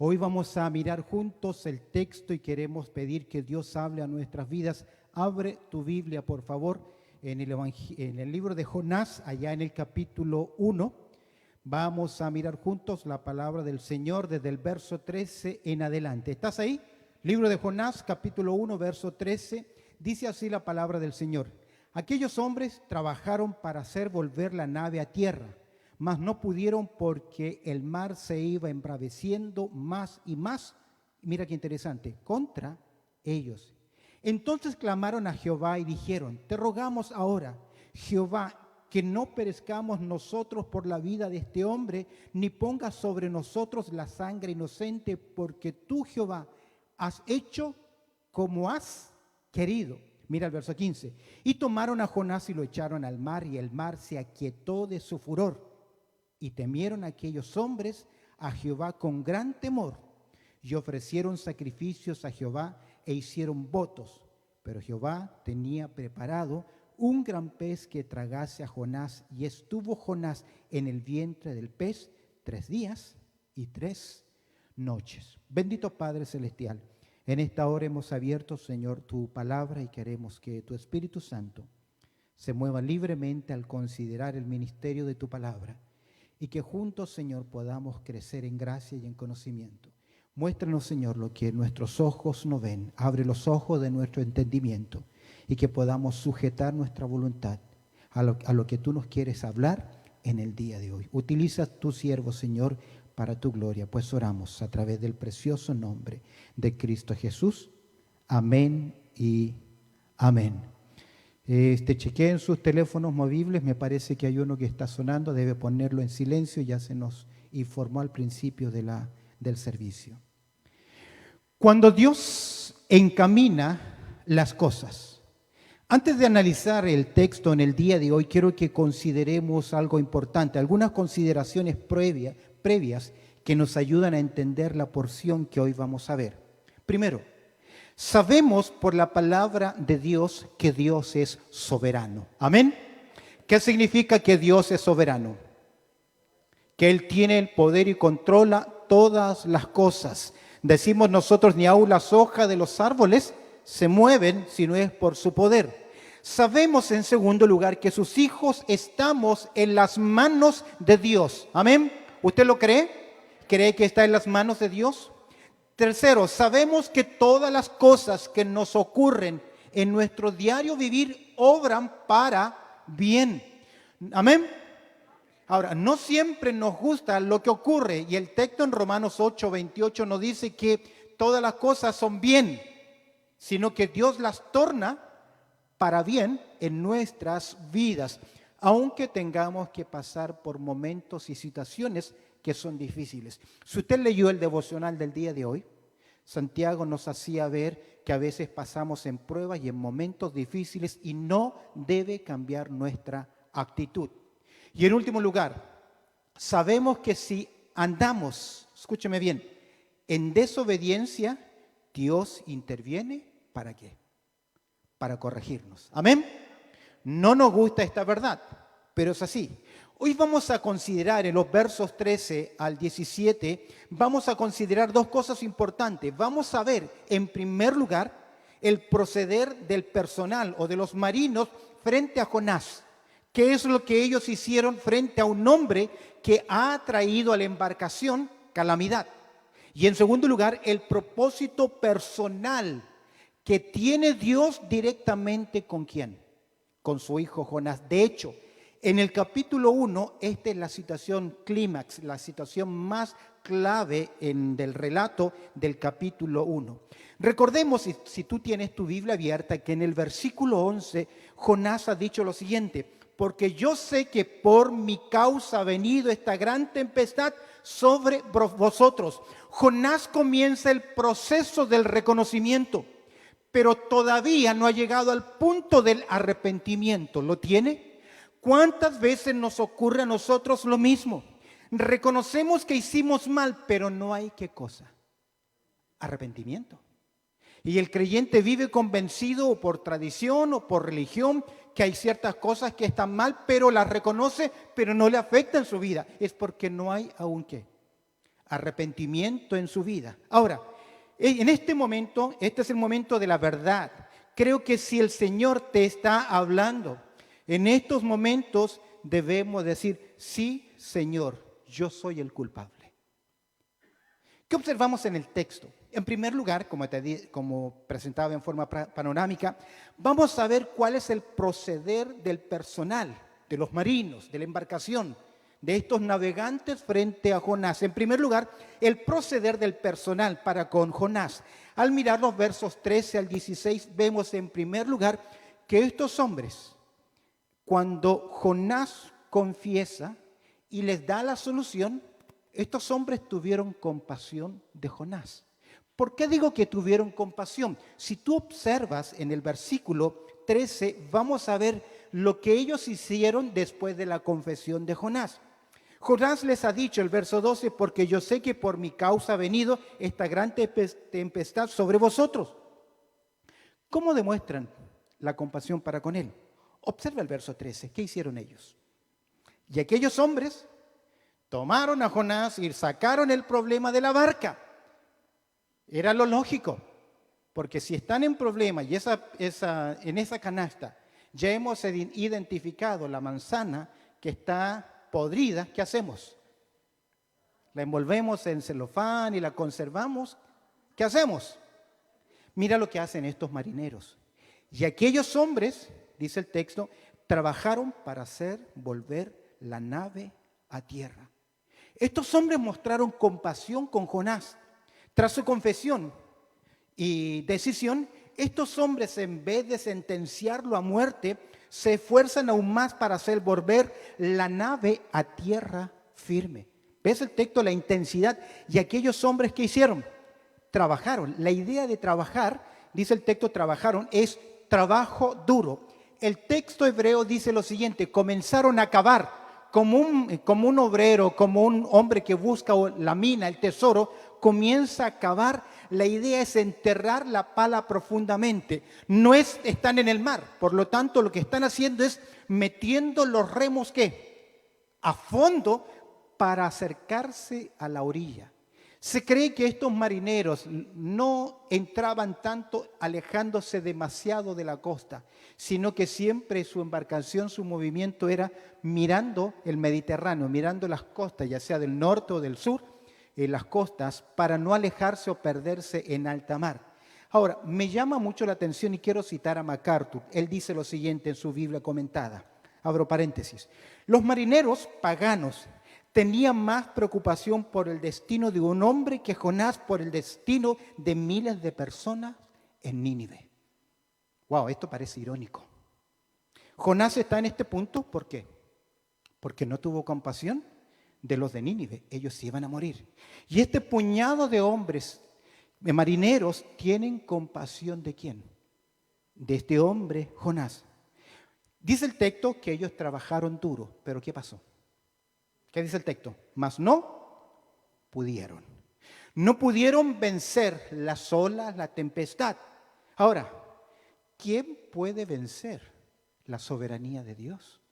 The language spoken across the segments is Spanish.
Hoy vamos a mirar juntos el texto y queremos pedir que Dios hable a nuestras vidas. Abre tu Biblia, por favor, en el libro de Jonás, allá en el capítulo 1. Vamos a mirar juntos la palabra del Señor desde el verso 13 en adelante. ¿Estás ahí? Libro de Jonás, capítulo 1, verso 13. Dice así la palabra del Señor. Aquellos hombres trabajaron para hacer volver la nave a tierra, mas no pudieron porque el mar se iba embraveciendo más y más. Mira qué interesante, contra ellos. Entonces clamaron a Jehová y dijeron: te rogamos ahora, Jehová, que no perezcamos nosotros por la vida de este hombre, ni pongas sobre nosotros la sangre inocente, porque tú, Jehová, has hecho como has querido. Mira el verso 15. Y tomaron a Jonás y lo echaron al mar, y el mar se aquietó de su furor. Y temieron aquellos hombres a Jehová con gran temor, y ofrecieron sacrificios a Jehová e hicieron votos. Pero Jehová tenía preparado un gran pez que tragase a Jonás, y estuvo Jonás en el vientre del pez 3 días y 3 noches. Bendito Padre Celestial, en esta hora hemos abierto, Señor, tu palabra y queremos que tu Espíritu Santo se mueva libremente al considerar el ministerio de tu palabra y que juntos, Señor, podamos crecer en gracia y en conocimiento. Muéstranos, Señor, lo que nuestros ojos no ven. Abre los ojos de nuestro entendimiento y que podamos sujetar nuestra voluntad a lo que tú nos quieres hablar en el día de hoy. Utiliza tu siervo, Señor, para tu gloria, pues oramos a través del precioso nombre de Cristo Jesús. Amén y amén. Chequeen sus teléfonos movibles, me parece que hay uno que está sonando, debe ponerlo en silencio, ya se nos informó al principio del servicio. Cuando Dios encamina las cosas, antes de analizar el texto en el día de hoy, quiero que consideremos algo importante, algunas consideraciones previas que nos ayudan a entender la porción que hoy vamos a ver. Primero, sabemos por la palabra de Dios que Dios es soberano. ¿Amén? ¿Qué significa que Dios es soberano? Que Él tiene el poder y controla todas las cosas. Decimos nosotros, ni aun las hojas de los árboles se mueven si no es por su poder. Sabemos en segundo lugar que sus hijos estamos en las manos de Dios. ¿Amén? ¿Usted lo cree? ¿Cree que está en las manos de Dios? Tercero, sabemos que todas las cosas que nos ocurren en nuestro diario vivir obran para bien. ¿Amén? Ahora, no siempre nos gusta lo que ocurre y el texto en Romanos 8:28 nos dice que todas las cosas son bien, sino que Dios las torna para bien en nuestras vidas, aunque tengamos que pasar por momentos y situaciones que son difíciles. Si usted leyó el devocional del día de hoy, Santiago nos hacía ver que a veces pasamos en pruebas y en momentos difíciles y no debe cambiar nuestra actitud. Y en último lugar, sabemos que si andamos, escúcheme bien, en desobediencia, Dios interviene, ¿para qué? Para corregirnos. ¿Amén? No nos gusta esta verdad, pero es así. Hoy vamos a considerar en los versos 13 al 17, vamos a considerar dos cosas importantes. Vamos a ver, en primer lugar, el proceder del personal o de los marinos frente a Jonás. ¿Qué es lo que ellos hicieron frente a un hombre que ha traído a la embarcación calamidad? Y en segundo lugar, el propósito personal que tiene Dios directamente ¿con quién? Con su hijo Jonás. De hecho, en el capítulo 1, esta es la situación clímax, la situación más clave del relato del capítulo 1. Recordemos, si tú tienes tu Biblia abierta, que en el versículo 11, Jonás ha dicho lo siguiente: porque yo sé que por mi causa ha venido esta gran tempestad sobre vosotros. Jonás comienza el proceso del reconocimiento, pero todavía no ha llegado al punto del arrepentimiento. ¿Lo tiene? ¿Cuántas veces nos ocurre a nosotros lo mismo? Reconocemos que hicimos mal, pero no hay ¿qué cosa? Arrepentimiento. Y el creyente vive convencido o por tradición o por religión que hay ciertas cosas que están mal, pero las reconoce, pero no le afectan su vida. Es porque no hay aún ¿qué? arrepentimiento en su vida. Ahora, en este momento, este es el momento de la verdad. Creo que si el Señor te está hablando, en estos momentos debemos decir, sí, Señor, yo soy el culpable. ¿Qué observamos en el texto? En primer lugar, como presentaba en forma panorámica, vamos a ver cuál es el proceder del personal, de los marinos, de la embarcación, de estos navegantes frente a Jonás. En primer lugar, el proceder del personal para con Jonás. Al mirar los versos 13 al 16, vemos en primer lugar que estos hombres, cuando Jonás confiesa y les da la solución, estos hombres tuvieron compasión de Jonás. ¿Por qué digo que tuvieron compasión? Si tú observas en el versículo 13, vamos a ver lo que ellos hicieron después de la confesión de Jonás. Jonás les ha dicho, el verso 12, porque yo sé que por mi causa ha venido esta gran tempestad sobre vosotros. ¿Cómo demuestran la compasión para con él? Observa el verso 13, ¿qué hicieron ellos? Y aquellos hombres tomaron a Jonás y sacaron el problema de la barca. Era lo lógico, porque si están en problema y en esa canasta ya hemos identificado la manzana que está podrida, ¿qué hacemos? La envolvemos en celofán y la conservamos. ¿Qué hacemos? Mira lo que hacen estos marineros. Y aquellos hombres, dice el texto, trabajaron para hacer volver la nave a tierra. Estos hombres mostraron compasión con Jonás. Tras su confesión y decisión, estos hombres, en vez de sentenciarlo a muerte, se esfuerzan aún más para hacer volver la nave a tierra firme. ¿Ves el texto? La intensidad. Y aquellos hombres, ¿qué hicieron? Trabajaron. La idea de trabajar, dice el texto, trabajaron, es trabajo duro. El texto hebreo dice lo siguiente: comenzaron a cavar. Como un obrero, como un hombre que busca la mina, el tesoro, comienza a cavar. La idea es enterrar la pala profundamente. No están en el mar, por lo tanto lo que están haciendo es metiendo los remos ¿qué? A fondo para acercarse a la orilla. Se cree que estos marineros no entraban tanto alejándose demasiado de la costa, sino que siempre su embarcación, su movimiento era mirando el Mediterráneo, mirando las costas, ya sea del norte o del sur, las costas, para no alejarse o perderse en alta mar. Ahora, me llama mucho la atención y quiero citar a MacArthur. Él dice lo siguiente en su Biblia comentada. Abro paréntesis. Los marineros paganos tenían más preocupación por el destino de un hombre que Jonás por el destino de miles de personas en Nínive. Wow, esto parece irónico. Jonás está en este punto, ¿por qué? Porque no tuvo compasión de los de Nínive. Ellos se iban a morir. Y este puñado de hombres, de marineros, tienen compasión ¿de quién? De este hombre, Jonás. Dice el texto que ellos trabajaron duro, pero ¿qué pasó? ¿Qué dice el texto? Mas no pudieron. No pudieron vencer las olas, la tempestad. Ahora, ¿quién puede vencer la soberanía de Dios?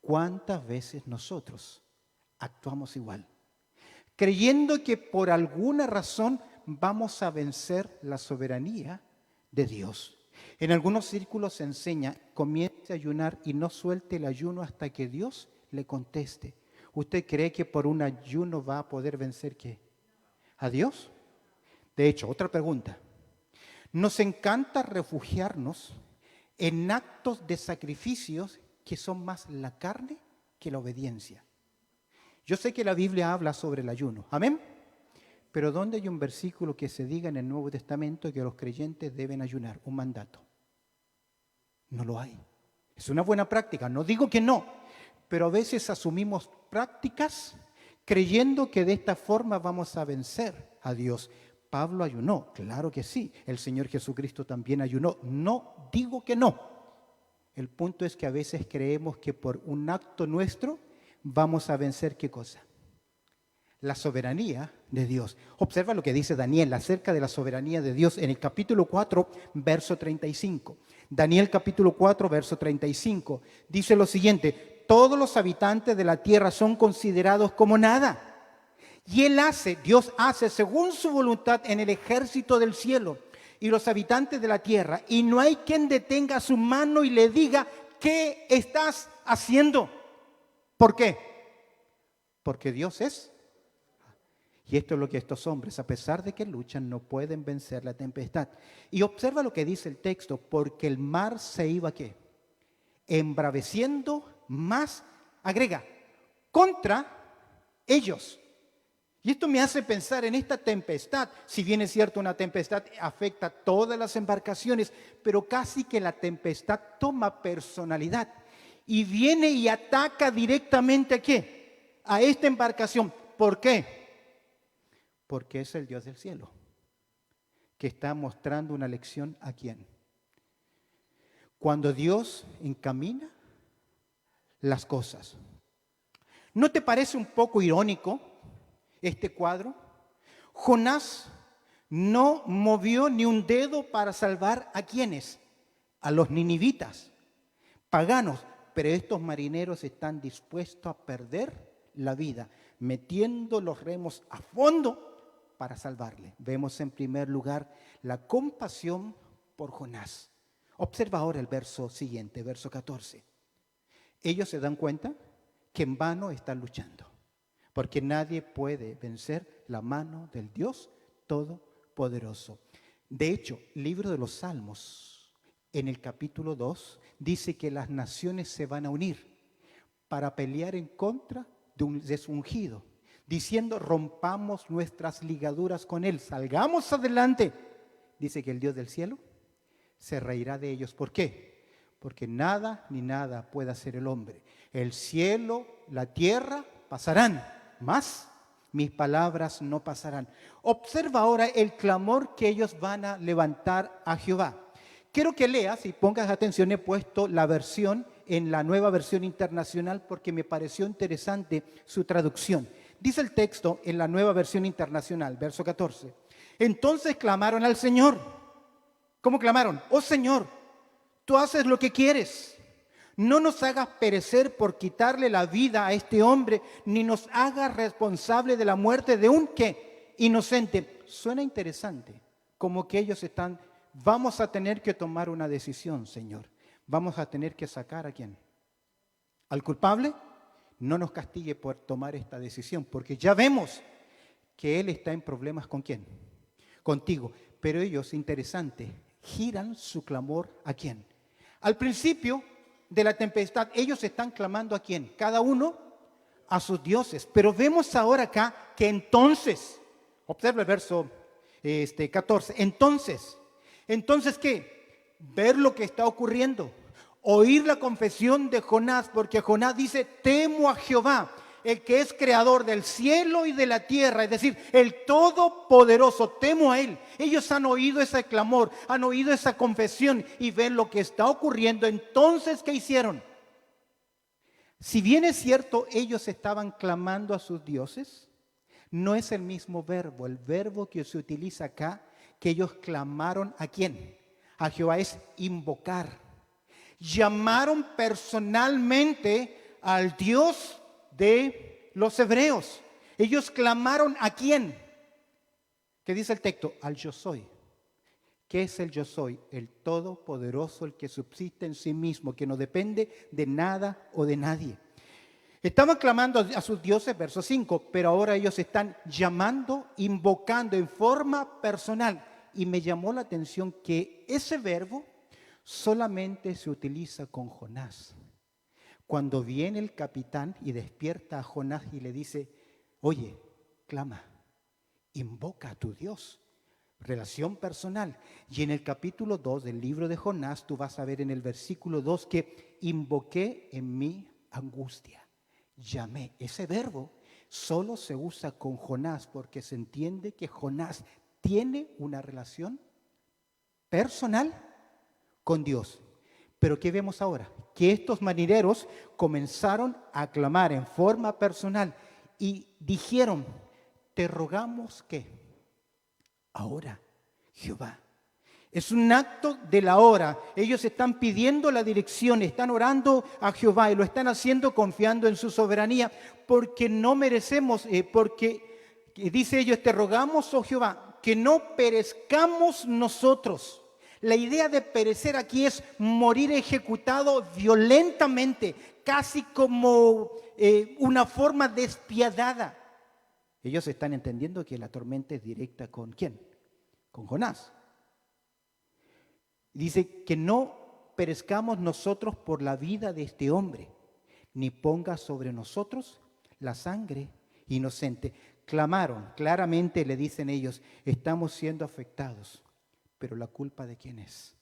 ¿Cuántas veces nosotros actuamos igual? Creyendo que por alguna razón vamos a vencer la soberanía de Dios. En algunos círculos se enseña, comience a ayunar y no suelte el ayuno hasta que Dios le conteste. ¿Usted cree que por un ayuno va a poder vencer qué? ¿A Dios? De hecho, otra pregunta. Nos encanta refugiarnos en actos de sacrificios que son más la carne que la obediencia. Yo sé que la Biblia habla sobre el ayuno, ¿amén? Pero ¿dónde hay un versículo que se diga en el Nuevo Testamento que los creyentes deben ayunar? Un mandato. No lo hay. Es una buena práctica, no digo que no, pero a veces asumimos prácticas creyendo que de esta forma vamos a vencer a Dios. Pablo ayunó, claro que sí. El Señor Jesucristo también ayunó. No digo que no. El punto es que a veces creemos que por un acto nuestro vamos a vencer ¿qué cosa? La soberanía de Dios. Observa lo que dice Daniel acerca de la soberanía de Dios en el capítulo 4, verso 35. Daniel capítulo 4, verso 35. Dice lo siguiente: todos los habitantes de la tierra son considerados como nada. Y Dios hace según su voluntad en el ejército del cielo y los habitantes de la tierra. Y no hay quien detenga su mano y le diga, ¿qué estás haciendo? ¿Por qué? Porque Dios es. Y esto es lo que estos hombres, a pesar de que luchan, no pueden vencer la tempestad. Y observa lo que dice el texto, porque el mar se iba, ¿qué? Embraveciendo más, agrega, contra ellos. Y esto me hace pensar en esta tempestad. Si bien es cierto, una tempestad afecta a todas las embarcaciones, pero casi que la tempestad toma personalidad y viene y ataca directamente ¿a qué? A esta embarcación. ¿Por qué? Porque es el Dios del cielo que está mostrando una lección a quién. Cuando Dios encamina las cosas. ¿No te parece un poco irónico este cuadro? Jonás no movió ni un dedo para salvar ¿a quiénes? A los ninivitas, paganos, pero estos marineros están dispuestos a perder la vida, metiendo los remos a fondo para salvarle. Vemos en primer lugar la compasión por Jonás. Observa ahora el verso siguiente, verso 14. Ellos se dan cuenta que en vano están luchando, porque nadie puede vencer la mano del Dios Todopoderoso. De hecho, libro de los Salmos, en el capítulo 2, dice que las naciones se van a unir para pelear en contra de su ungido, diciendo, rompamos nuestras ligaduras con él, salgamos adelante. Dice que el Dios del cielo se reirá de ellos. ¿Por qué? Porque nada ni nada puede hacer el hombre. El cielo, la tierra pasarán, mas mis palabras no pasarán. Observa ahora el clamor que ellos van a levantar a Jehová. Quiero que leas y pongas atención, he puesto la versión en la Nueva Versión Internacional porque me pareció interesante su traducción. Dice el texto en la Nueva Versión Internacional, verso 14. Entonces clamaron al Señor. ¿Cómo clamaron? Oh Señor, tú haces lo que quieres. No nos hagas perecer por quitarle la vida a este hombre, ni nos hagas responsable de la muerte de un ¿qué? Inocente. Suena interesante, como que ellos están, vamos a tener que tomar una decisión, Señor. Vamos a tener que sacar ¿a quién? ¿Al culpable? No nos castigue por tomar esta decisión, porque ya vemos que él está en problemas ¿con quién? Contigo. Pero ellos, interesante, giran su clamor ¿a quién? Al principio de la tempestad, ellos están clamando ¿a quién? Cada uno a sus dioses. Pero vemos ahora acá que entonces, observa el verso 14, entonces ¿qué? Ver lo que está ocurriendo. Oír la confesión de Jonás, porque Jonás dice, temo a Jehová, el que es creador del cielo y de la tierra, es decir, el Todopoderoso, temo a Él. Ellos han oído ese clamor, han oído esa confesión y ven lo que está ocurriendo. Entonces, ¿qué hicieron? Si bien es cierto, ellos estaban clamando a sus dioses, no es el mismo verbo. El verbo que se utiliza acá, que ellos clamaron ¿a quién? A Jehová, es invocar. Llamaron personalmente al Dios de los hebreos. Ellos clamaron ¿a quién? ¿Qué dice el texto? Al yo soy. ¿Qué es el yo soy? El Todopoderoso, el que subsiste en sí mismo, que no depende de nada o de nadie. Estaban clamando a sus dioses, verso 5, pero ahora ellos están llamando, invocando en forma personal. Y me llamó la atención que ese verbo solamente se utiliza con Jonás. Cuando viene el capitán y despierta a Jonás y le dice, oye, clama, invoca a tu Dios. Relación personal. Y en el capítulo 2 del libro de Jonás, tú vas a ver en el versículo 2 que invoqué en mi angustia. Llamé. Ese verbo solo se usa con Jonás porque se entiende que Jonás tiene una relación personal con Dios. Pero ¿qué vemos ahora? Que estos marineros comenzaron a clamar en forma personal y dijeron, te rogamos que ahora, Jehová. Es un acto de la hora. Ellos están pidiendo la dirección, están orando a Jehová y lo están haciendo confiando en su soberanía, porque no merecemos, porque que dice ellos, te rogamos, oh Jehová, que no perezcamos nosotros. La idea de perecer aquí es morir ejecutado violentamente, casi como una forma despiadada. Ellos están entendiendo que la tormenta es directa ¿con quién? Con Jonás. Dice que no perezcamos nosotros por la vida de este hombre, ni ponga sobre nosotros la sangre inocente. Clamaron, claramente le dicen ellos, estamos siendo afectados, pero la culpa ¿de quién es?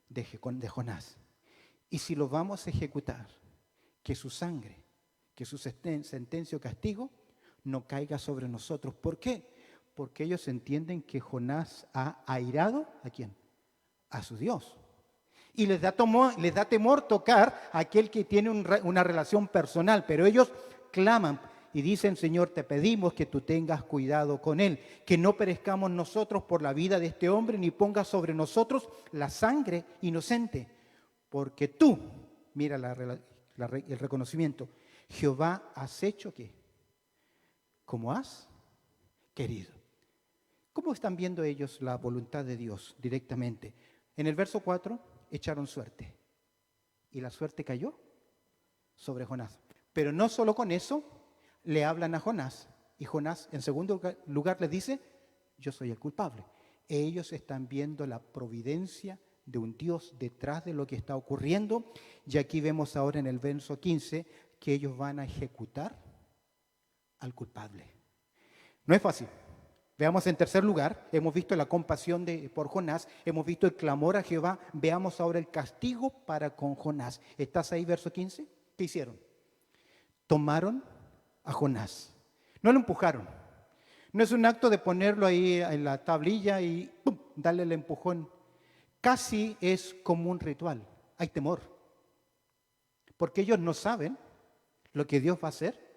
De Jonás. Y si lo vamos a ejecutar, que su sangre, que su sentencia o castigo no caiga sobre nosotros. ¿Por qué? Porque ellos entienden que Jonás ha airado ¿a quién? A su Dios. Y les da temor tocar a aquel que tiene una relación personal, pero ellos claman y dicen, Señor, te pedimos que tú tengas cuidado con él, que no perezcamos nosotros por la vida de este hombre, ni pongas sobre nosotros la sangre inocente, porque tú, mira el reconocimiento, Jehová, has hecho ¿qué? Como has querido. ¿Cómo están viendo ellos la voluntad de Dios directamente? En el verso 4, echaron suerte. Y la suerte cayó sobre Jonás. Pero no solo con eso, le hablan a Jonás. Y Jonás, en segundo lugar, les dice, yo soy el culpable. Ellos están viendo la providencia de un Dios detrás de lo que está ocurriendo. Y aquí vemos ahora en el verso 15 que ellos van a ejecutar al culpable. No es fácil. Veamos en tercer lugar, hemos visto la compasión por Jonás, hemos visto el clamor a Jehová, veamos ahora el castigo para con Jonás. ¿Estás ahí, verso 15? ¿Qué hicieron? Tomaron a Jonás, no lo empujaron. No es un acto de ponerlo ahí en la tablilla y ¡pum!, darle el empujón. Casi es como un ritual, hay temor. Porque ellos no saben lo que Dios va a hacer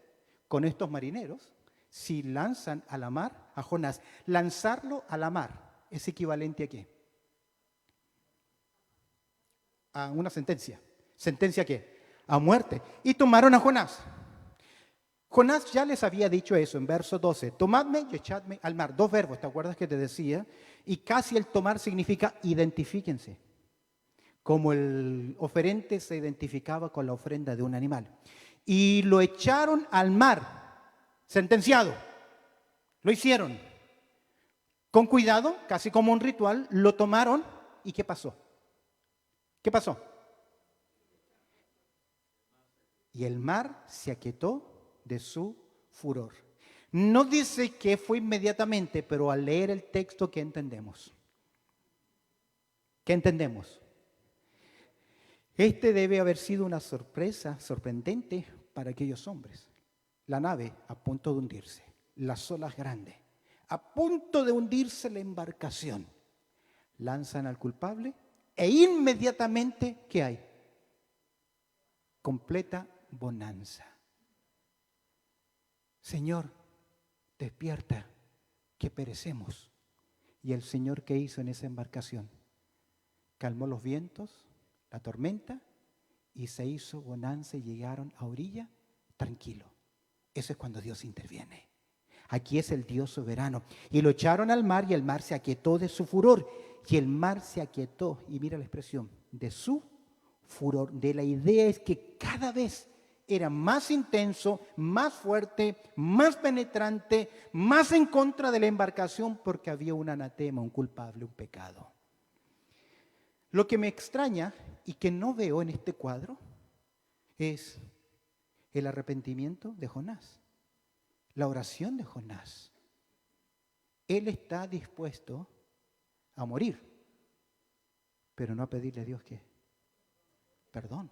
con estos marineros si lanzan a la mar a Jonás. Lanzarlo a la mar es equivalente a ¿qué? A una sentencia. ¿Sentencia a qué? A muerte. Y tomaron a Jonás. Jonás ya les había dicho eso en verso 12. Tomadme y echadme al mar. Dos verbos, ¿te acuerdas que te decía? Y casi el tomar significa identifíquense. Como el oferente se identificaba con la ofrenda de un animal. Y lo echaron al mar. Sentenciado. Lo hicieron. Con cuidado, casi como un ritual, lo tomaron. ¿Y qué pasó? ¿Qué pasó? Y el mar se aquietó de su furor. No dice que fue inmediatamente, pero al leer el texto, ¿qué entendemos? ¿Qué entendemos? Este debe haber sido una sorpresa sorprendente para aquellos hombres. La nave a punto de hundirse, las olas grandes, a punto de hundirse la embarcación. Lanzan al culpable e inmediatamente, ¿qué hay? Completa bonanza. Señor, despierta, que perecemos. ¿Y el Señor qué hizo en esa embarcación? Calmó los vientos, la tormenta, y se hizo bonanza y llegaron a orilla tranquilo. Eso es cuando Dios interviene. Aquí es el Dios soberano. Y lo echaron al mar y el mar se aquietó de su furor. Y el mar se aquietó, y mira la expresión, de su furor. De la idea es que cada vez era más intenso, más fuerte, más penetrante, más en contra de la embarcación porque había un anatema, un culpable, un pecado. Lo que me extraña y que no veo en este cuadro es el arrepentimiento de Jonás, la oración de Jonás. Él está dispuesto a morir, pero no a pedirle a Dios ¿qué? Perdón.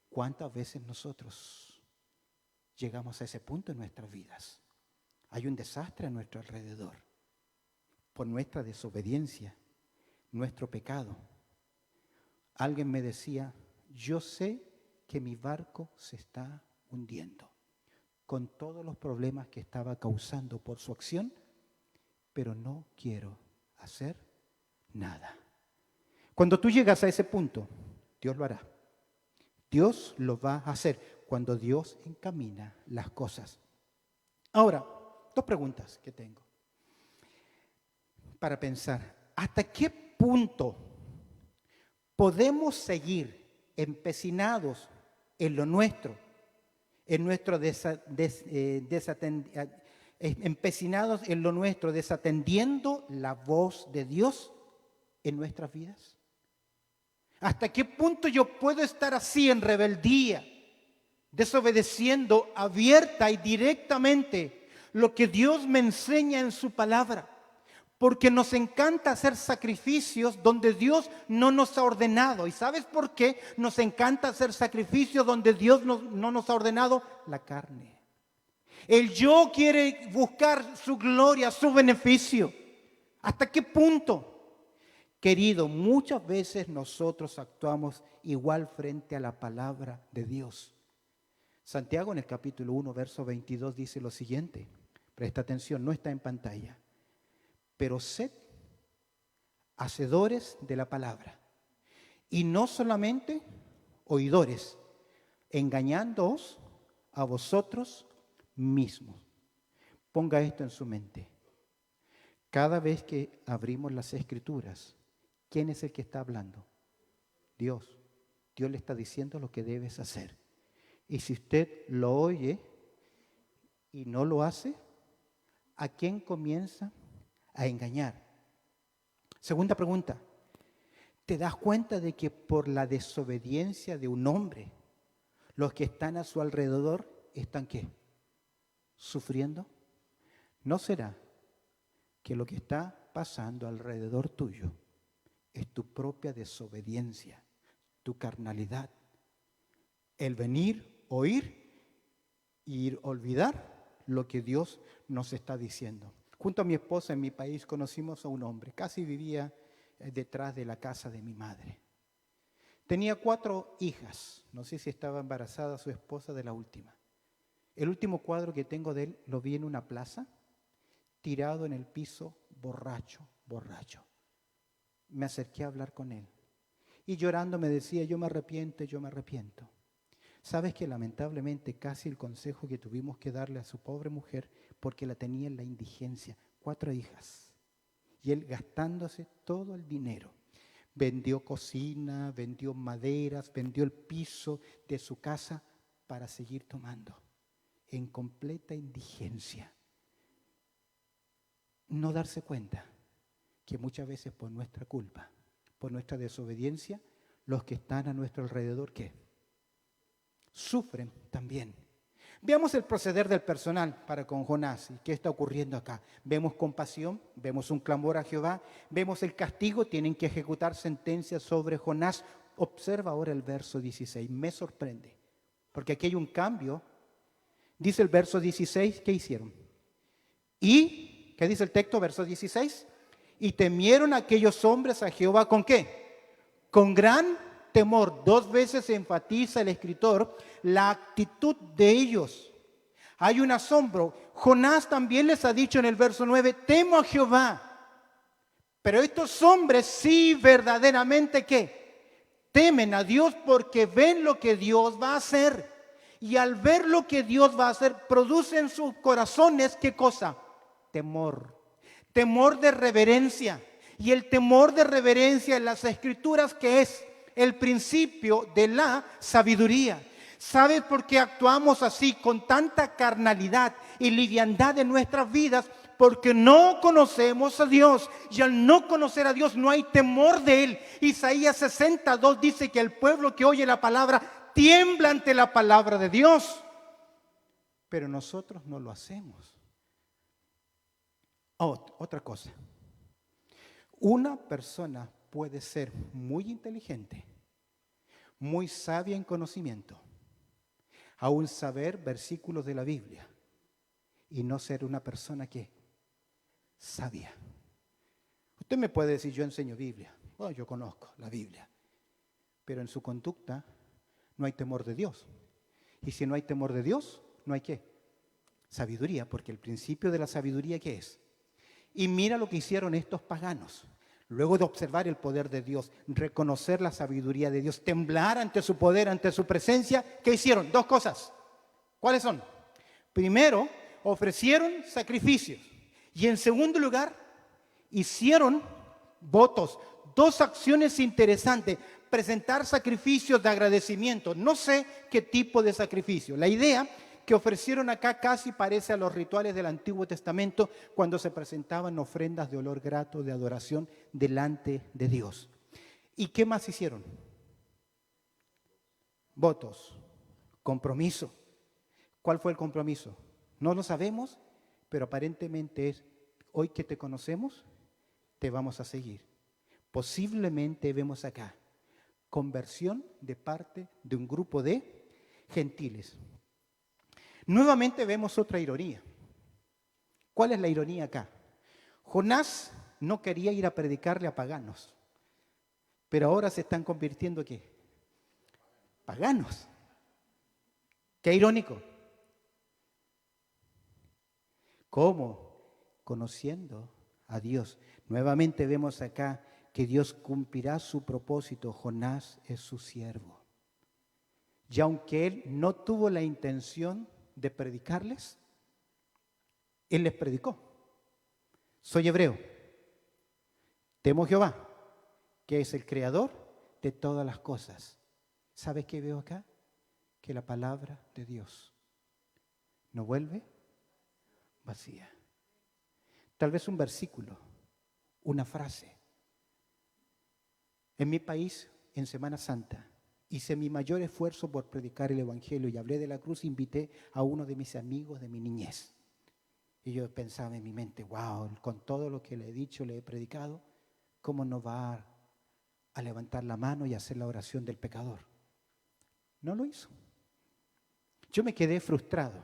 ¿Cuántas veces nosotros llegamos a ese punto en nuestras vidas? Hay un desastre a nuestro alrededor por nuestra desobediencia, nuestro pecado. Alguien me decía, yo sé que mi barco se está hundiendo con todos los problemas que estaba causando por su acción, pero no quiero hacer nada. Cuando tú llegas a ese punto, Dios lo hará. Dios lo va a hacer cuando Dios encamina las cosas. Ahora, Dos preguntas que tengo para pensar. ¿Hasta qué punto podemos seguir empecinados en lo nuestro, empecinados en lo nuestro, desatendiendo la voz de Dios en nuestras vidas? ¿Hasta qué punto yo puedo estar así en rebeldía, desobedeciendo abierta y directamente lo que Dios me enseña en su palabra? Porque nos encanta hacer sacrificios donde Dios no nos ha ordenado. ¿Y sabes por qué nos encanta hacer sacrificios donde Dios no nos ha ordenado? La carne. El yo quiere buscar su gloria, su beneficio. ¿Hasta qué punto? Querido, muchas veces nosotros actuamos igual frente a la palabra de Dios. Santiago en el capítulo 1, verso 22 dice lo siguiente. Presta atención, no está en pantalla. Pero sed hacedores de la palabra, y no solamente oidores, engañándoos a vosotros mismos. Ponga esto en su mente. Cada vez que abrimos las Escrituras, ¿quién es el que está hablando? Dios. Dios le está diciendo lo que debes hacer. Y si usted lo oye y no lo hace, ¿a quién comienza a engañar? Segunda pregunta. ¿Te das cuenta de que por la desobediencia de un hombre, los que están a su alrededor están ¿qué? Sufriendo? ¿No será que lo que está pasando alrededor tuyo es tu propia desobediencia, tu carnalidad? El venir, oír y olvidar lo que Dios nos está diciendo. Junto a mi esposa en mi país conocimos a un hombre, casi vivía detrás de la casa de mi madre. Tenía 4 hijas, no sé si estaba embarazada su esposa de la última. El último cuadro que tengo de él lo vi en una plaza, tirado en el piso, borracho. Me acerqué a hablar con él y llorando me decía, yo me arrepiento. ¿Sabes que lamentablemente casi el consejo que tuvimos que darle a su pobre mujer, porque la tenía en la indigencia, 4 hijas, y él gastándose todo el dinero? Vendió cocina, vendió maderas, vendió el piso de su casa para seguir tomando, en completa indigencia. No darse cuenta que muchas veces por nuestra culpa, por nuestra desobediencia, los que están a nuestro alrededor, ¿qué? Sufren también. Veamos el proceder del personal para con Jonás y qué está ocurriendo acá. Vemos compasión, vemos un clamor a Jehová, vemos el castigo, tienen que ejecutar sentencias sobre Jonás. Observa ahora el verso 16, me sorprende, porque aquí hay un cambio. Dice el verso 16, ¿qué hicieron? Y, ¿qué dice el texto? Verso 16, y temieron aquellos hombres a Jehová, ¿con qué? Con gran temor. 2 veces se enfatiza el escritor la actitud de ellos. Hay un asombro. Jonás también les ha dicho en el verso 9, temo a Jehová. Pero estos hombres sí verdaderamente ¿qué? Temen a Dios porque ven lo que Dios va a hacer. Y al ver lo que Dios va a hacer, produce en sus corazones ¿qué cosa? Temor. Temor de reverencia. Y el temor de reverencia en las Escrituras, ¿qué es? El principio de la sabiduría. ¿Sabes por qué actuamos así con tanta carnalidad y liviandad en nuestras vidas? Porque no conocemos a Dios. Y al no conocer a Dios no hay temor de Él. Isaías 62 dice que el pueblo que oye la palabra tiembla ante la palabra de Dios. Pero nosotros no lo hacemos. Otra cosa. Una persona puede ser muy inteligente, muy sabia en conocimiento, aún saber versículos de la Biblia y no ser una persona que sabia. Usted me puede decir, yo enseño Biblia, yo conozco la Biblia, pero en su conducta no hay temor de Dios. Y si no hay temor de Dios, no hay ¿qué? Sabiduría, porque el principio de la sabiduría ¿qué es? Y mira lo que hicieron estos paganos. Luego de observar el poder de Dios, reconocer la sabiduría de Dios, temblar ante su poder, ante su presencia, ¿qué hicieron? 2 cosas. ¿Cuáles son? Primero, ofrecieron sacrificios. Y en segundo lugar, hicieron votos. Dos acciones interesantes. Presentar sacrificios de agradecimiento. No sé qué tipo de sacrificio. La idea que ofrecieron acá casi parece a los rituales del Antiguo Testamento cuando se presentaban ofrendas de olor grato, de adoración delante de Dios. ¿Y qué más hicieron? Votos, compromiso. ¿Cuál fue el compromiso? No lo sabemos, pero aparentemente es: hoy que te conocemos, te vamos a seguir. Posiblemente vemos acá conversión de parte de un grupo de gentiles. Nuevamente vemos otra ironía. ¿Cuál es la ironía acá? Jonás no quería ir a predicarle a paganos, pero ahora se están convirtiendo ¿en qué? Paganos. Qué irónico. ¿Cómo? Conociendo a Dios. Nuevamente vemos acá que Dios cumplirá su propósito. Jonás es su siervo. Y aunque él no tuvo la intención de predicarles, él les predicó. Soy hebreo, temo a Jehová, que es el creador de todas las cosas. ¿Sabes qué veo acá? Que la palabra de Dios no vuelve vacía. Tal vez un versículo, una frase. En mi país, en Semana Santa, hice mi mayor esfuerzo por predicar el Evangelio y hablé de la cruz. Invité a uno de mis amigos de mi niñez. Y yo pensaba en mi mente: wow, con todo lo que le he dicho, le he predicado, ¿cómo no va a levantar la mano y hacer la oración del pecador? No lo hizo. Yo me quedé frustrado.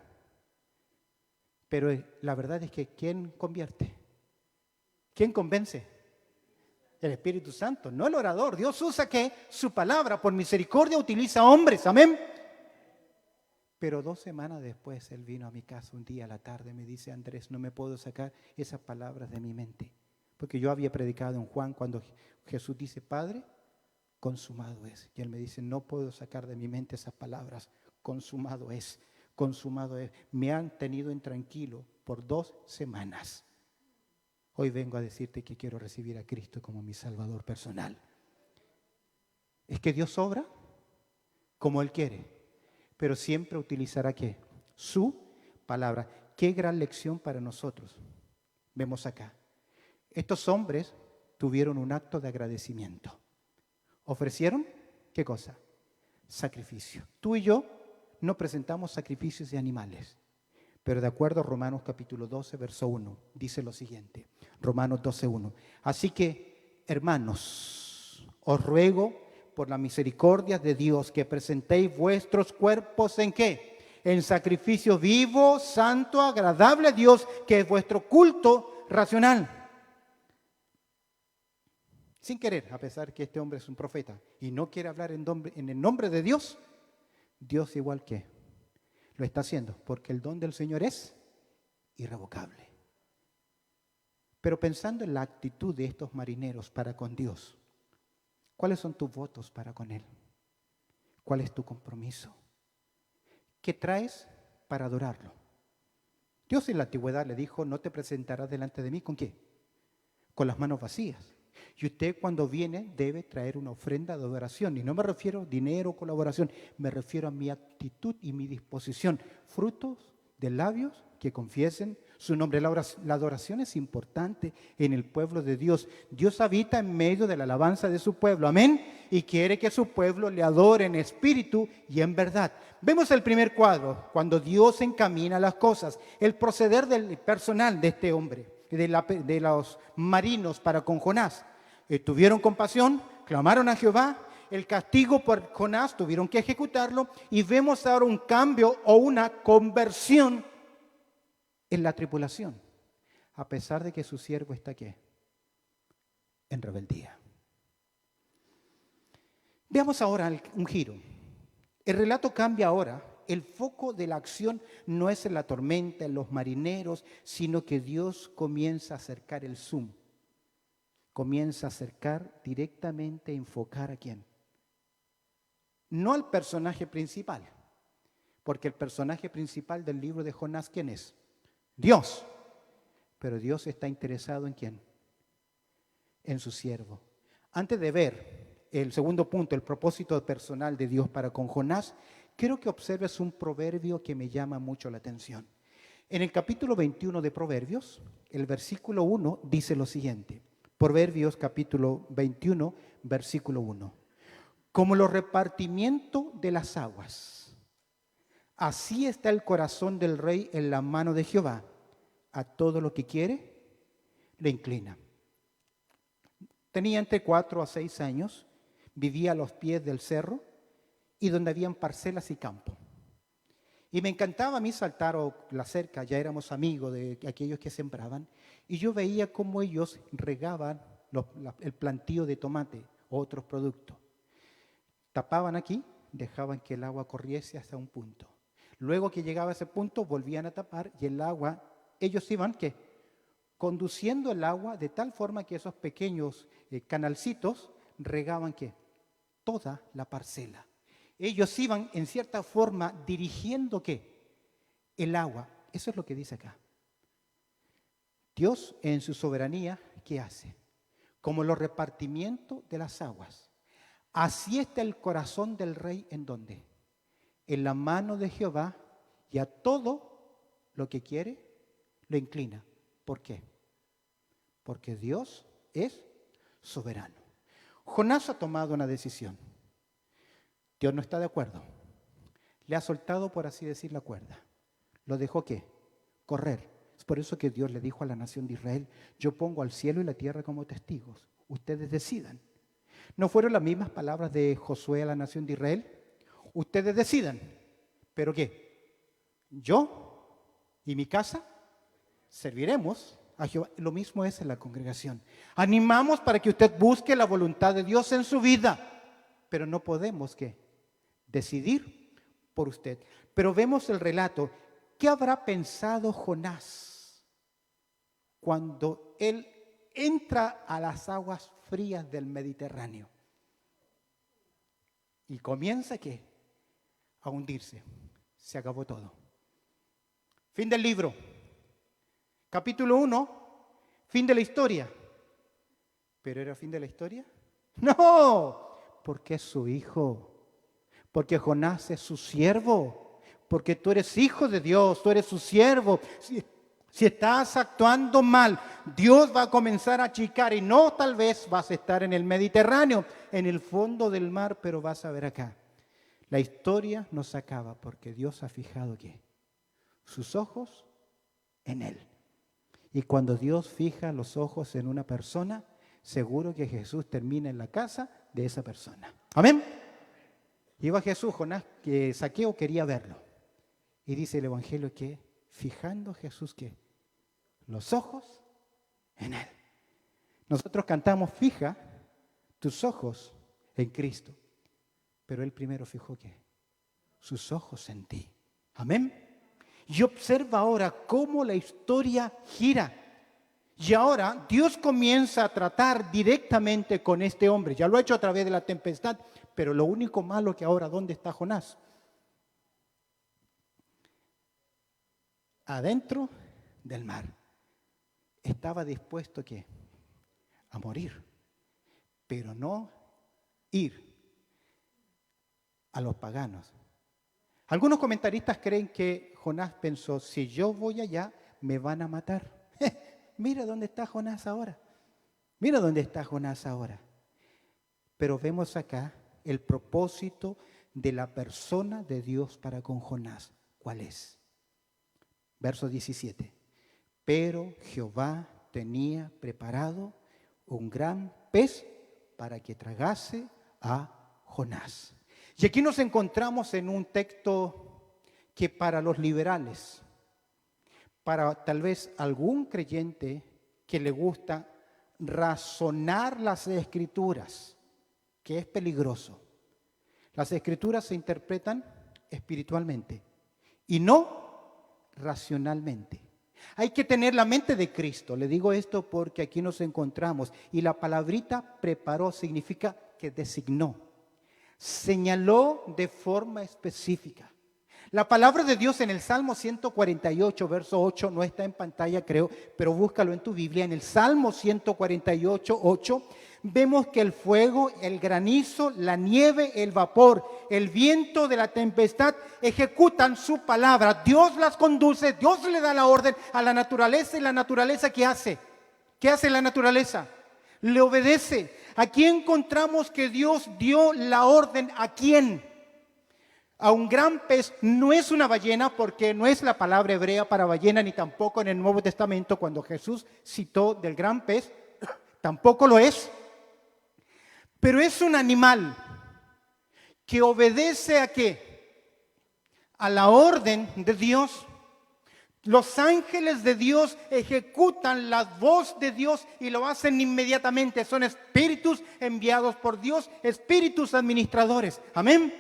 Pero la verdad es que ¿quién convierte? ¿Quién convence? El Espíritu Santo, no el orador. Dios usa que su palabra, por misericordia, utiliza hombres. Amén. Pero 2 semanas después, él vino a mi casa un día a la tarde. Me dice: Andrés, no me puedo sacar esas palabras de mi mente. Porque yo había predicado en Juan cuando Jesús dice: Padre, consumado es. Y él me dice: no puedo sacar de mi mente esas palabras. Consumado es, consumado es. Me han tenido intranquilo por 2 semanas. Hoy vengo a decirte que quiero recibir a Cristo como mi Salvador personal. Es que Dios obra como Él quiere, pero siempre utilizará ¿qué? Su palabra. Qué gran lección para nosotros. Vemos acá. Estos hombres tuvieron un acto de agradecimiento. ¿Ofrecieron qué cosa? Sacrificio. Tú y yo no presentamos sacrificios de animales. Pero de acuerdo a Romanos capítulo 12, verso 1, dice lo siguiente. Romanos 12, 1. Así que, hermanos, os ruego por la misericordia de Dios que presentéis vuestros cuerpos ¿en qué? En sacrificio vivo, santo, agradable a Dios, que es vuestro culto racional. Sin querer, a pesar que este hombre es un profeta y no quiere hablar en el nombre de Dios, Dios igual que lo está haciendo, porque el don del Señor es irrevocable. Pero pensando en la actitud de estos marineros para con Dios, ¿cuáles son tus votos para con Él? ¿Cuál es tu compromiso? ¿Qué traes para adorarlo? Dios en la antigüedad le dijo: no te presentarás delante de mí ¿con qué? Con las manos vacías. Y usted cuando viene debe traer una ofrenda de adoración. Y no me refiero a dinero o colaboración, me refiero a mi actitud y mi disposición. Frutos de labios que confiesen su nombre. La adoración es importante en el pueblo de Dios. Dios habita en medio de la alabanza de su pueblo. Amén. Y quiere que su pueblo le adore en espíritu y en verdad. Vemos el primer cuadro, cuando Dios encamina las cosas. El proceder del personal de este hombre, de los marinos para con Jonás. Tuvieron compasión, clamaron a Jehová, el castigo por Jonás tuvieron que ejecutarlo y vemos ahora un cambio o una conversión en la tripulación, a pesar de que su siervo está ¿qué? En rebeldía. Veamos ahora un giro. El relato cambia ahora. El foco de la acción no es en la tormenta, en los marineros, sino que Dios comienza a acercar el zoom. Comienza a acercar directamente, a enfocar ¿a quién? No al personaje principal, porque el personaje principal del libro de Jonás, ¿quién es? Dios. Pero Dios está interesado ¿en quién? En su siervo. Antes de ver el segundo punto, el propósito personal de Dios para con Jonás, quiero que observes un proverbio que me llama mucho la atención. En el capítulo 21 de Proverbios, el versículo 1 dice lo siguiente. Proverbios capítulo 21, versículo 1. Como los repartimientos de las aguas, así está el corazón del rey en la mano de Jehová. A todo lo que quiere, le inclina. Tenía entre 4 a 6 años, vivía a los pies del cerro y donde habían parcelas y campo. Y me encantaba a mí saltar la cerca, ya éramos amigos de aquellos que sembraban, y yo veía cómo ellos regaban el plantío de tomate o otros productos. Tapaban aquí, dejaban que el agua corriese hasta un punto. Luego que llegaba a ese punto, volvían a tapar y el agua, ellos iban, ¿qué? Conduciendo el agua de tal forma que esos pequeños canalcitos regaban, ¿qué? Toda la parcela. Ellos iban en cierta forma dirigiendo ¿qué? El agua. Eso es lo que dice acá. Dios en su soberanía, ¿qué hace? Como los repartimientos de las aguas. Así está el corazón del rey, ¿en dónde? En la mano de Jehová, y a todo lo que quiere, lo inclina. ¿Por qué? Porque Dios es soberano. Jonás ha tomado una decisión. Dios no está de acuerdo. Le ha soltado, por así decir, la cuerda. ¿Lo dejó qué? Correr. Es por eso que Dios le dijo a la nación de Israel, yo pongo al cielo y la tierra como testigos. Ustedes decidan. ¿No fueron las mismas palabras de Josué a la nación de Israel? Ustedes decidan. ¿Pero qué? Yo y mi casa serviremos a Jehová. Lo mismo es en la congregación. Animamos para que usted busque la voluntad de Dios en su vida. Pero no podemos ¿qué? Decidir por usted. Pero vemos el relato. ¿Qué habrá pensado Jonás cuando él entra a las aguas frías del Mediterráneo? Y comienza ¿qué? A hundirse. Se acabó todo. Fin del libro. Capítulo 1, fin de la historia. ¿Pero era fin de la historia? No, porque es su hijo. Porque Jonás es su siervo. Porque tú eres hijo de Dios, tú eres su siervo. Si estás actuando mal, Dios va a comenzar a achicar y no tal vez vas a estar en el Mediterráneo, en el fondo del mar, pero vas a ver acá. La historia no se acaba porque Dios ha fijado ¿qué? Sus ojos en él. Y cuando Dios fija los ojos en una persona, seguro que Jesús termina en la casa de esa persona. Amén. Iba Jesús, Jonás, que Zaqueo quería verlo. Y dice el Evangelio que fijando Jesús que los ojos en él. Nosotros cantamos, fija tus ojos en Cristo. Pero él primero fijó que sus ojos en ti. Amén. Y observa ahora cómo la historia gira. Y ahora Dios comienza a tratar directamente con este hombre. Ya lo ha hecho a través de la tempestad. Pero lo único malo que ahora, ¿dónde está Jonás? Adentro del mar. Estaba dispuesto ¿qué? A morir. Pero no ir a los paganos. Algunos comentaristas creen que Jonás pensó, si yo voy allá, me van a matar. Mira dónde está Jonás ahora. Mira dónde está Jonás ahora. Pero vemos acá el propósito de la persona de Dios para con Jonás. ¿Cuál es? Verso 17. Pero Jehová tenía preparado un gran pez para que tragase a Jonás. Y aquí nos encontramos en un texto que para los liberales, para tal vez algún creyente que le gusta razonar las escrituras, que es peligroso. Las escrituras se interpretan espiritualmente y no racionalmente. Hay que tener la mente de Cristo. Le digo esto porque aquí nos encontramos y la palabrita preparó significa que designó. Señaló de forma específica. La palabra de Dios en el Salmo 148, verso 8, no está en pantalla creo, pero búscalo en tu Biblia. En el Salmo 148, 8, vemos que el fuego, el granizo, la nieve, el vapor, el viento de la tempestad ejecutan su palabra. Dios las conduce, Dios le da la orden a la naturaleza y la naturaleza ¿qué hace? ¿Qué hace la naturaleza? Le obedece. Aquí encontramos que Dios dio la orden ¿a quién? A un gran pez. No es una ballena porque no es la palabra hebrea para ballena, ni tampoco en el Nuevo Testamento cuando Jesús citó del gran pez, tampoco lo es. Pero es un animal que obedece ¿a qué? A la orden de Dios. Los ángeles de Dios ejecutan la voz de Dios y lo hacen inmediatamente. Son espíritus enviados por Dios, espíritus administradores. Amén.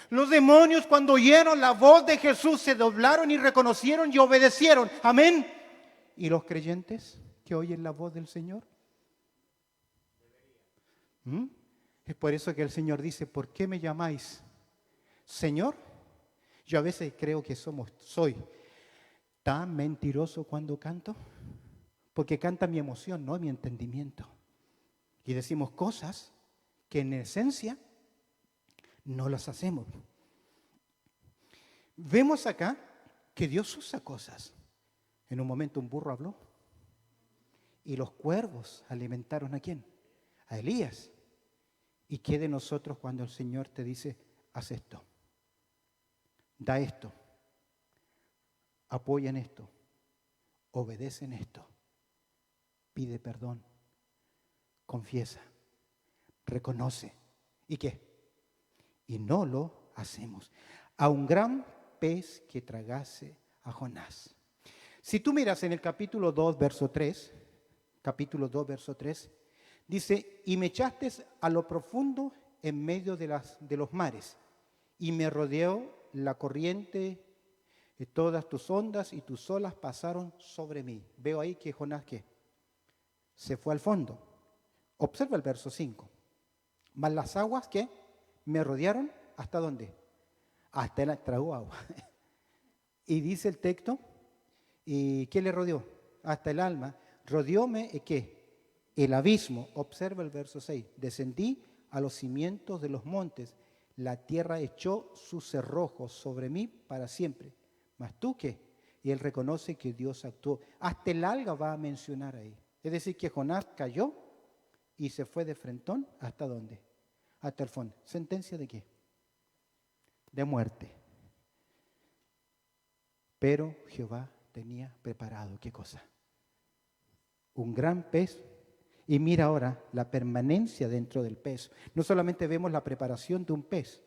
Los demonios cuando oyeron la voz de Jesús se doblaron y reconocieron y obedecieron. Amén. ¿Y los creyentes que oyen la voz del Señor? Es por eso que el Señor dice, ¿por qué me llamáis Señor? Yo a veces creo que soy tan mentiroso cuando canto, porque canta mi emoción, no mi entendimiento. Y decimos cosas que en esencia no las hacemos. Vemos acá que Dios usa cosas. En un momento un burro habló y los cuervos alimentaron ¿a quién? A Elías. ¿Y qué de nosotros cuando el Señor te dice, haz esto, da esto, apoya en esto, obedece en esto, pide perdón, confiesa, reconoce? ¿Y qué? Y no lo hacemos. A un gran pez que tragase a Jonás. Si tú miras en el capítulo 2, verso 3, dice, y me echaste a lo profundo en medio de los mares, y me rodeó la corriente de todas tus ondas, y tus olas pasaron sobre mí. Veo ahí que Jonás, ¿qué? Se fue al fondo. Observa el verso 5. Mas las aguas, ¿qué? Me rodearon, ¿hasta dónde? Hasta el tragó agua. Y dice el texto, ¿y qué le rodeó? Hasta el alma. Rodeóme, ¿qué? El abismo. Observa el verso 6. Descendí a los cimientos de los montes. La tierra echó sus cerrojos sobre mí para siempre. ¿Mas tú qué? Y él reconoce que Dios actuó. Hasta el alga va a mencionar ahí. Es decir, que Jonás cayó y se fue de frentón. ¿Hasta dónde? Hasta el fondo. ¿Sentencia de qué? De muerte. Pero Jehová tenía preparado, ¿qué cosa? Un gran pez. Y mira ahora la permanencia dentro del pez. No solamente vemos la preparación de un pez,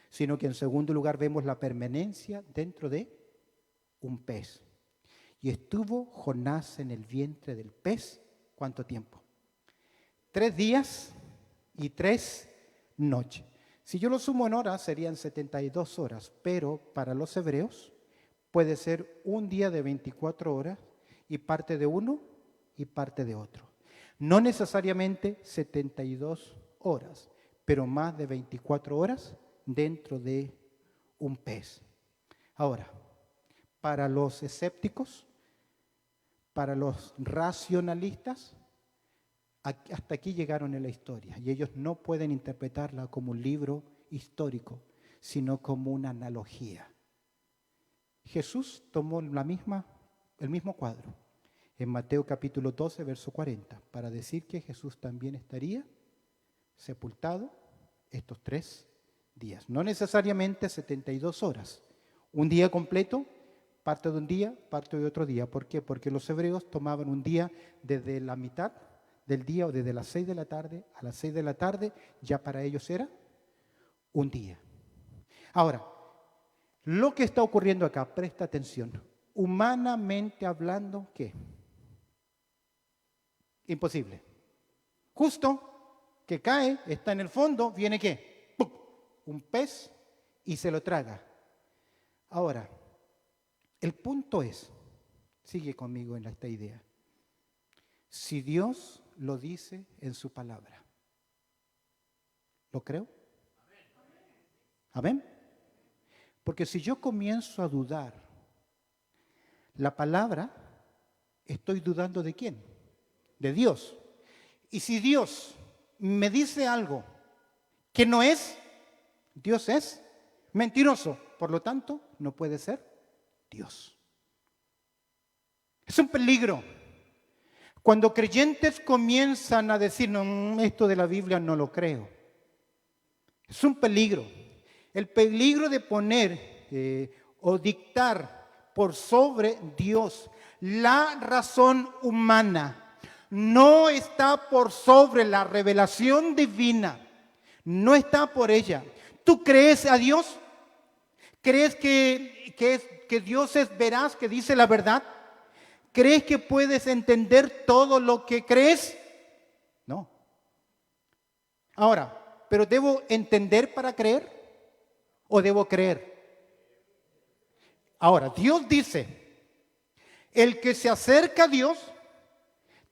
sino que en segundo lugar vemos la permanencia dentro de un pez. Y estuvo Jonás en el vientre del pez, ¿cuánto tiempo? 3 días y 3 noches. Si yo lo sumo en horas, serían 72 horas, pero para los hebreos puede ser un día de 24 horas y parte de uno y parte de otro. No necesariamente 72 horas, pero más de 24 horas dentro de un pez. Ahora, para los escépticos, para los racionalistas, hasta aquí llegaron en la historia y ellos no pueden interpretarla como un libro histórico, sino como una analogía. Jesús tomó el mismo cuadro en Mateo capítulo 12, verso 40, para decir que Jesús también estaría sepultado estos 3 días. No necesariamente 72 horas. Un día completo, parte de un día, parte de otro día. ¿Por qué? Porque los hebreos tomaban un día desde la mitad del día o desde las 6 de la tarde a las 6 de la tarde, ya para ellos era un día. Ahora, lo que está ocurriendo acá, presta atención, humanamente hablando, ¿qué? Imposible. Justo que cae, está en el fondo, viene ¿qué? ¡Pum! Un pez y se lo traga. Ahora, el punto es, sigue conmigo en esta idea, si Dios lo dice en su palabra, ¿lo creo? ¿Amén? Porque si yo comienzo a dudar la palabra, estoy dudando ¿de quién? De Dios. Y si Dios me dice algo que no es, Dios es mentiroso. Por lo tanto, no puede ser Dios. Es un peligro cuando creyentes comienzan a decir, no, esto de la Biblia no lo creo. Es un peligro. El peligro de poner o dictar por sobre Dios la razón humana. No está por sobre la revelación divina. No está por ella. ¿Tú crees a Dios? ¿Crees que Dios es veraz, que dice la verdad? ¿Crees que puedes entender todo lo que crees? No. Ahora, ¿pero debo entender para creer o debo creer? Ahora, Dios dice, el que se acerca a Dios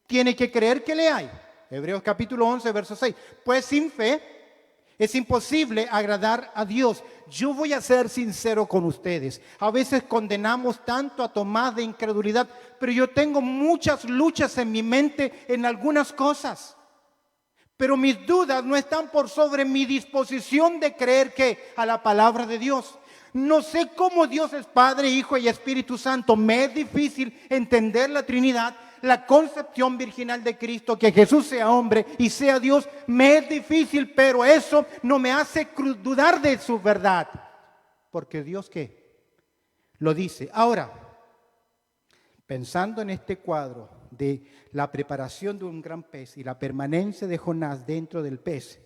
tiene que creer que le hay. Hebreos capítulo 11, verso 6. Pues sin fe es imposible agradar a Dios. Yo voy a ser sincero con ustedes. A veces condenamos tanto a Tomás de incredulidad, pero yo tengo muchas luchas en mi mente en algunas cosas. Pero mis dudas no están por sobre mi disposición de creer que a la palabra de Dios. No sé cómo Dios es Padre, Hijo y Espíritu Santo. Me es difícil entender la Trinidad, la concepción virginal de Cristo, que Jesús sea hombre y sea Dios. Me es difícil, pero eso no me hace dudar de su verdad. Porque Dios, ¿qué? Lo dice. Ahora, pensando en este cuadro de la preparación de un gran pez y la permanencia de Jonás dentro del pez,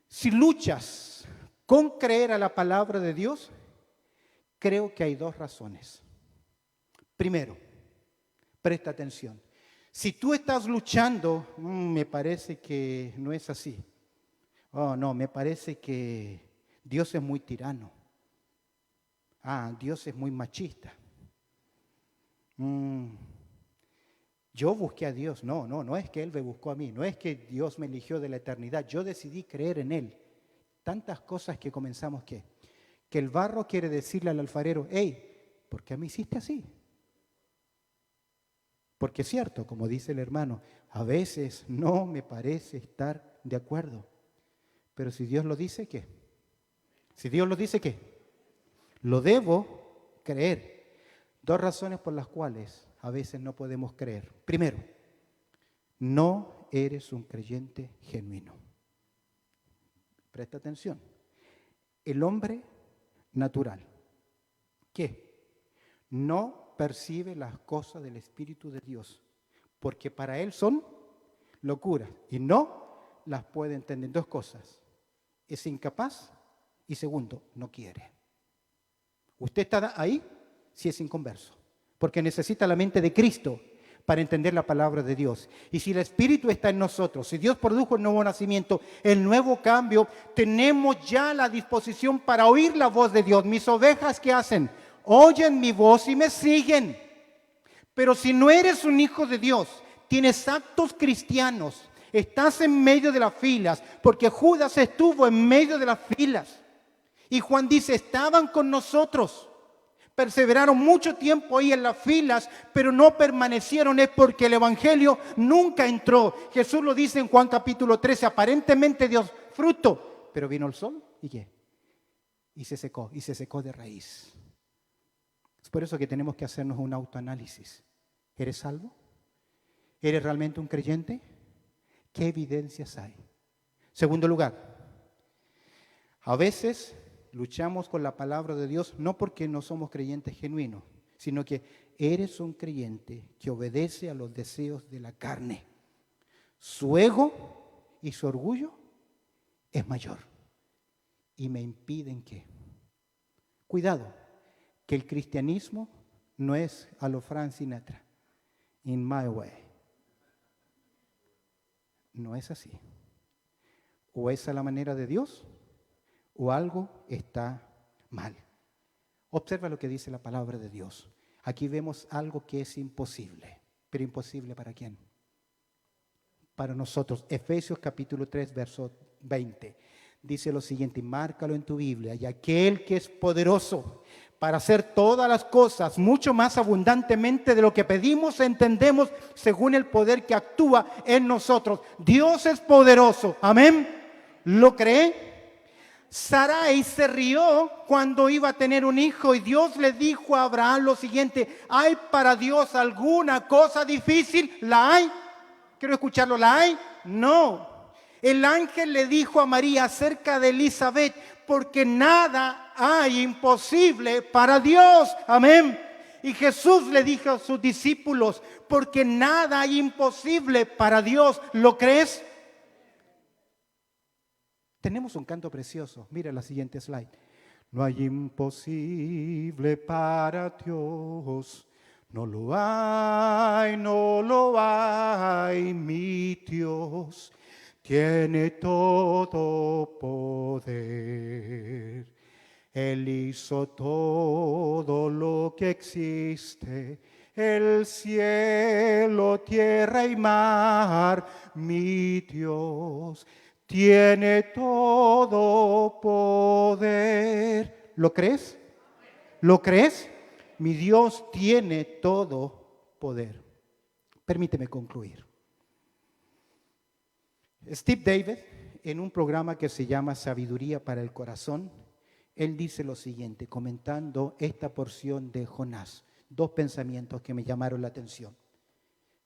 si luchas con creer a la palabra de Dios, creo que hay dos razones. Primero, presta atención. Si tú estás luchando, me parece que no es así. Oh, no, me parece que Dios es muy tirano. Dios es muy machista. Yo busqué a Dios. No es que Él me buscó a mí. No es que Dios me eligió de la eternidad. Yo decidí creer en Él. Tantas cosas que comenzamos que el barro quiere decirle al alfarero, hey, ¿por qué me hiciste así? Porque es cierto, como dice el hermano, a veces no me parece estar de acuerdo. Pero si Dios lo dice, ¿qué? Si Dios lo dice, ¿qué? Lo debo creer. Dos razones por las cuales a veces no podemos creer. Primero, no eres un creyente genuino. Presta atención. El hombre natural, ¿qué? No percibe las cosas del Espíritu de Dios, porque para él son locuras y no las puede entender. Dos cosas: es incapaz y segundo, no quiere. Usted está ahí si es inconverso, porque necesita la mente de Cristo para entender la palabra de Dios. Y si el Espíritu está en nosotros, si Dios produjo el nuevo nacimiento, el nuevo cambio, tenemos ya la disposición para oír la voz de Dios. Mis ovejas, ¿qué hacen? Oyen mi voz y me siguen. Pero si no eres un hijo de Dios, tienes actos cristianos, estás en medio de las filas, porque Judas estuvo en medio de las filas. Y Juan dice, estaban con nosotros. Perseveraron mucho tiempo ahí en las filas, pero no permanecieron. Es porque el evangelio nunca entró. Jesús lo dice en Juan capítulo 13, aparentemente dio fruto, pero vino el sol y ¿qué? Y se secó de raíz. Es por eso que tenemos que hacernos un autoanálisis. ¿Eres salvo? ¿Eres realmente un creyente? ¿Qué evidencias hay? Segundo lugar, a veces luchamos con la palabra de Dios no porque no somos creyentes genuinos, sino que eres un creyente que obedece a los deseos de la carne. Su ego y su orgullo es mayor y me impiden que. Cuidado, que el cristianismo no es a lo Frank Sinatra, in my way. No es así. O es a la manera de Dios, o algo está mal. Observa lo que dice la palabra de Dios. Aquí vemos algo que es imposible. ¿Pero imposible para quién? Para nosotros. Efesios capítulo 3, verso 20. Dice lo siguiente, y márcalo en tu Biblia: y aquel que es poderoso para hacer todas las cosas mucho más abundantemente de lo que pedimos, entendemos, según el poder que actúa en nosotros. Dios es poderoso. Amén. ¿Lo cree? Sarai se rió cuando iba a tener un hijo y Dios le dijo a Abraham lo siguiente: ¿hay para Dios alguna cosa difícil? ¿La hay? Quiero escucharlo. ¿La hay? No. El ángel le dijo a María acerca de Elizabeth: porque nada hay imposible para Dios. Amén. Y Jesús le dijo a sus discípulos: porque nada hay imposible para Dios. ¿Lo crees? Tenemos un canto precioso. Mira la siguiente slide. No hay imposible para Dios. No lo hay, no lo hay, mi Dios tiene todo poder. Él hizo todo lo que existe, el cielo, tierra y mar. Mi Dios tiene todo poder. ¿Lo crees? ¿Lo crees? Mi Dios tiene todo poder. Permíteme concluir. Steve Davis, en un programa que se llama Sabiduría para el Corazón, él dice lo siguiente, comentando esta porción de Jonás. Dos pensamientos que me llamaron la atención.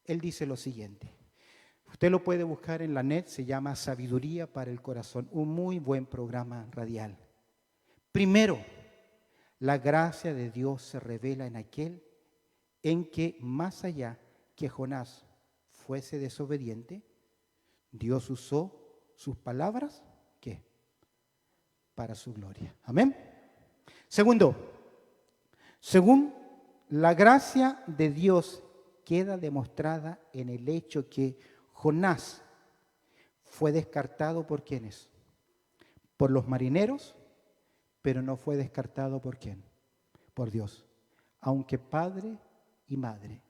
Él dice lo siguiente. Usted lo puede buscar en la net, se llama Sabiduría para el Corazón, un muy buen programa radial. Primero, la gracia de Dios se revela en aquel en que, más allá que Jonás fuese desobediente, Dios usó sus palabras, ¿qué? Para su gloria. Amén. Segundo, según la gracia de Dios queda demostrada en el hecho que Jonás fue descartado ¿por quiénes? Por los marineros, pero no fue descartado ¿por quién? Por Dios. Aunque padre y madre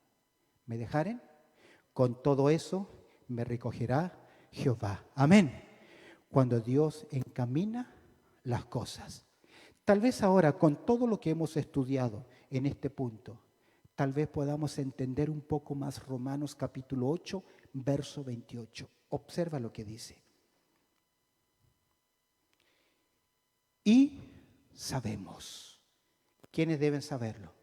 me dejaren, con todo eso me recogerá Jehová. Amén. Cuando Dios encamina las cosas. Tal vez ahora, con todo lo que hemos estudiado en este punto, tal vez podamos entender un poco más Romanos capítulo 8, verso 28. Observa lo que dice. Y sabemos. ¿Quiénes deben saberlo?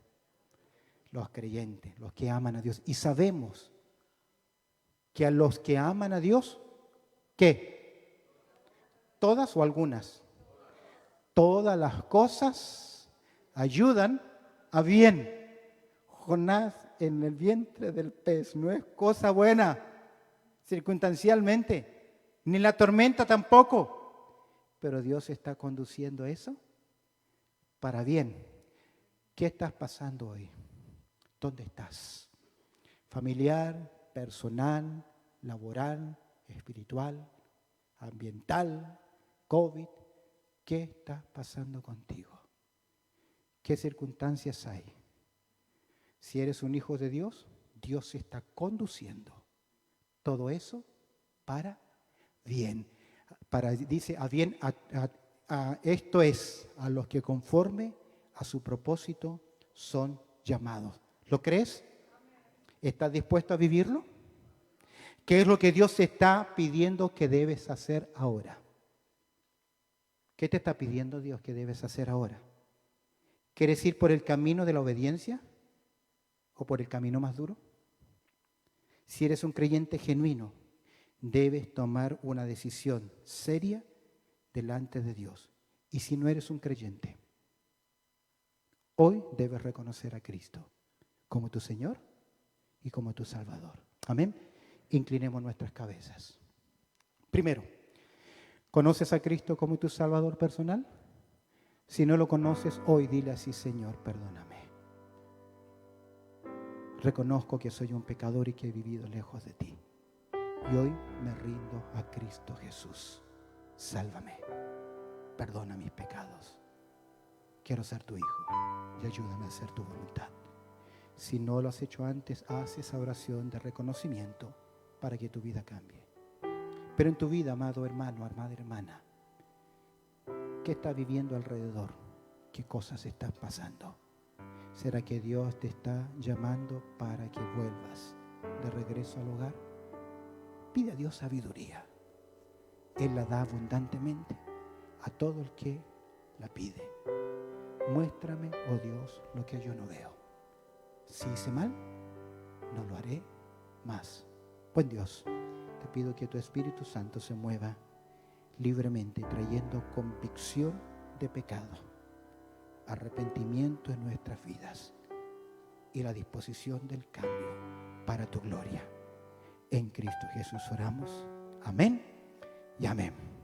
Los creyentes, los que aman a Dios. Y sabemos que a los que aman a Dios, ¿qué? ¿Todas o algunas? Todas las cosas ayudan a bien. Jonás en el vientre del pez no es cosa buena, circunstancialmente, ni la tormenta tampoco. Pero Dios está conduciendo eso para bien. ¿Qué estás pasando hoy? ¿Dónde estás? Familiar, personal, laboral, espiritual, ambiental, COVID. ¿Qué está pasando contigo? ¿Qué circunstancias hay? Si eres un hijo de Dios, Dios está conduciendo todo eso para bien. Dice, a bien, esto es, a los que conforme a su propósito son llamados. ¿Lo crees? ¿Estás dispuesto a vivirlo? ¿Qué es lo que Dios te está pidiendo que debes hacer ahora? ¿Qué te está pidiendo Dios que debes hacer ahora? ¿Quieres ir por el camino de la obediencia o por el camino más duro? Si eres un creyente genuino, debes tomar una decisión seria delante de Dios. Y si no eres un creyente, hoy debes reconocer a Cristo como tu Señor y como tu Salvador. Amén. Inclinemos nuestras cabezas. Primero, ¿conoces a Cristo como tu Salvador personal? Si no lo conoces, hoy dile así: Señor, perdóname. Reconozco que soy un pecador y que he vivido lejos de ti. Y hoy me rindo a Cristo Jesús. Sálvame. Perdona mis pecados. Quiero ser tu hijo y ayúdame a hacer tu voluntad. Si no lo has hecho antes, haz esa oración de reconocimiento para que tu vida cambie. Pero en tu vida, amado hermano, amada hermana, ¿Qué está viviendo alrededor? ¿Qué cosas están pasando? ¿Será que Dios te está llamando para que vuelvas de regreso al hogar? Pide a Dios sabiduría. Él la da abundantemente a todo el que la pide. Muéstrame, oh Dios, lo que yo no veo. Si hice mal, no lo haré más. Buen Dios, te pido que tu Espíritu Santo se mueva libremente, trayendo convicción de pecado, arrepentimiento en nuestras vidas y la disposición del cambio para tu gloria. En Cristo Jesús oramos. Amén y amén.